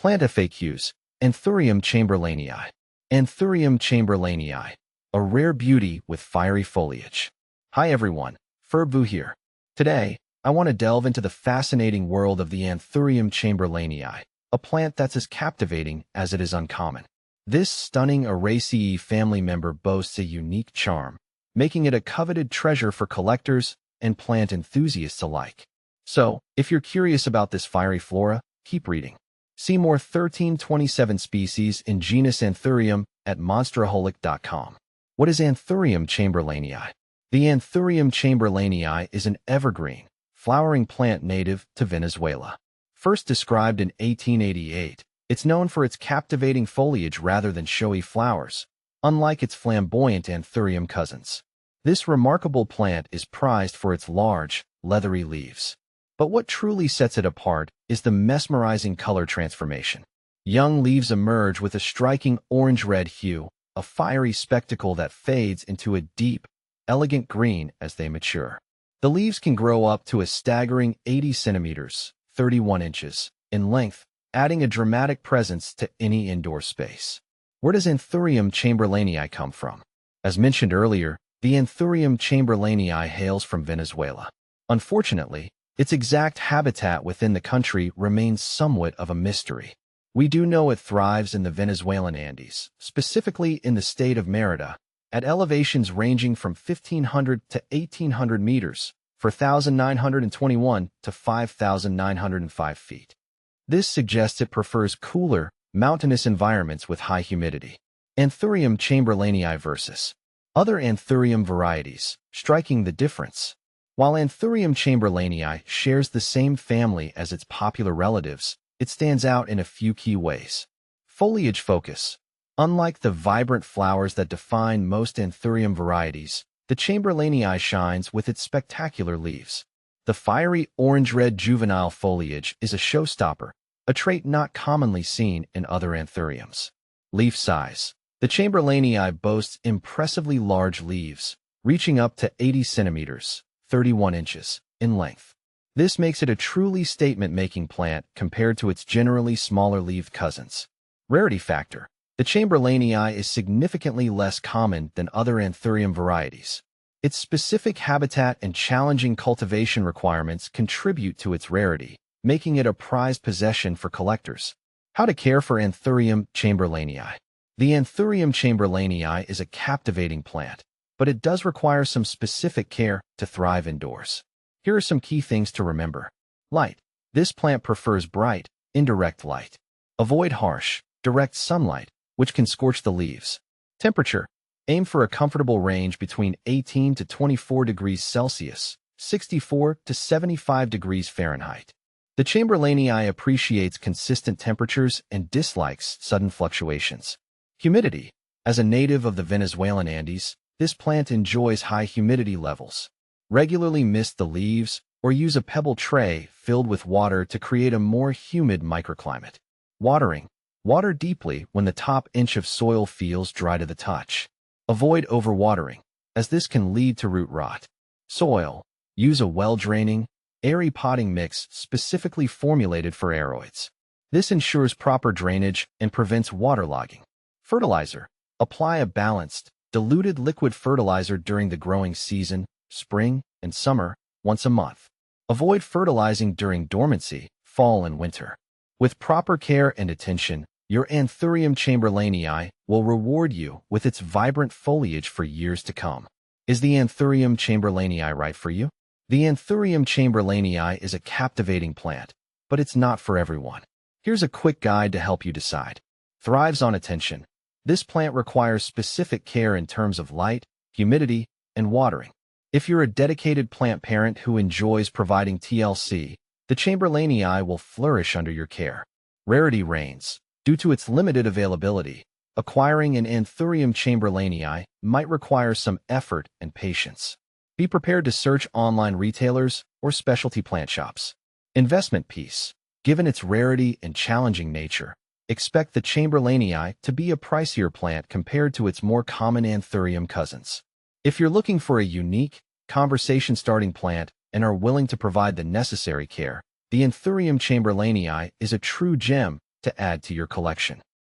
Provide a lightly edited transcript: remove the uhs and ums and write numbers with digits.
Plant FAQs. Anthurium chamberlainii. Anthurium chamberlainii, a rare beauty with fiery foliage. Hi everyone, Ferbu here. Today, I want to delve into the fascinating world of the Anthurium chamberlainii, a plant that's as captivating as it is uncommon. This stunning Araceae family member boasts a unique charm, making it a coveted treasure for collectors and plant enthusiasts alike. So, if you're curious about this fiery flora, keep reading. See more 1327 species in genus Anthurium at monsteraholic.com. What is Anthurium chamberlainii? The Anthurium chamberlainii is an evergreen, flowering plant native to Venezuela. First described in 1888, it's known for its captivating foliage rather than showy flowers, unlike its flamboyant Anthurium cousins. This remarkable plant is prized for its large, leathery leaves. But what truly sets it apart is the mesmerizing color transformation. Young leaves emerge with a striking orange-red hue, a fiery spectacle that fades into a deep, elegant green as they mature. The leaves can grow up to a staggering 80 centimeters, 31 inches, in length, adding a dramatic presence to any indoor space. Where does Anthurium chamberlainii come from? As mentioned earlier, the Anthurium chamberlainii hails from Venezuela. Unfortunately, its exact habitat within the country remains somewhat of a mystery. We do know it thrives in the Venezuelan Andes, specifically in the state of Mérida, at elevations ranging from 1,500 to 1,800 meters, 4,921 to 5,905 feet. This suggests it prefers cooler, mountainous environments with high humidity. Anthurium chamberlainii versus other Anthurium varieties, striking the difference. While Anthurium chamberlainii shares the same family as its popular relatives, it stands out in a few key ways. Foliage focus. Unlike the vibrant flowers that define most Anthurium varieties, the chamberlainii shines with its spectacular leaves. The fiery orange-red juvenile foliage is a showstopper, a trait not commonly seen in other Anthuriums. Leaf size. The chamberlainii boasts impressively large leaves, reaching up to 80 centimeters, 31 inches, in length. This makes it a truly statement-making plant compared to its generally smaller-leaved cousins. Rarity factor. The chamberlainii is significantly less common than other Anthurium varieties. Its specific habitat and challenging cultivation requirements contribute to its rarity, making it a prized possession for collectors. How to care for Anthurium chamberlainii. The Anthurium chamberlainii is a captivating plant, but it does require some specific care to thrive indoors. Here are some key things to remember. Light. This plant prefers bright, indirect light. Avoid harsh, direct sunlight, which can scorch the leaves. Temperature. Aim for a comfortable range between 18 to 24 degrees Celsius, 64 to 75 degrees Fahrenheit. The chamberlainii appreciates consistent temperatures and dislikes sudden fluctuations. Humidity. As a native of the Venezuelan Andes, this plant enjoys high humidity levels. Regularly mist the leaves or use a pebble tray filled with water to create a more humid microclimate. Watering. Water deeply when the top inch of soil feels dry to the touch. Avoid overwatering, as this can lead to root rot. Soil. Use a well-draining, airy potting mix specifically formulated for aroids. This ensures proper drainage and prevents waterlogging. Fertilizer. Apply a balanced, diluted liquid fertilizer during the growing season, spring and summer, once a month. Avoid fertilizing during dormancy, fall and winter. With proper care and attention, your Anthurium chamberlainii will reward you with its vibrant foliage for years to come. Is the Anthurium chamberlainii right for you? The Anthurium chamberlainii is a captivating plant, but it's not for everyone. Here's a quick guide to help you decide. Thrives on attention. This plant requires specific care in terms of light, humidity, and watering. If you're a dedicated plant parent who enjoys providing TLC, the chamberlainii will flourish under your care. Rarity reigns. Due to its limited availability, acquiring an Anthurium chamberlainii might require some effort and patience. Be prepared to search online retailers or specialty plant shops. Investment piece. Given its rarity and challenging nature, expect the chamberlainii to be a pricier plant compared to its more common Anthurium cousins. If you're looking for a unique, conversation-starting plant and are willing to provide the necessary care, the Anthurium chamberlainii is a true gem to add to your collection.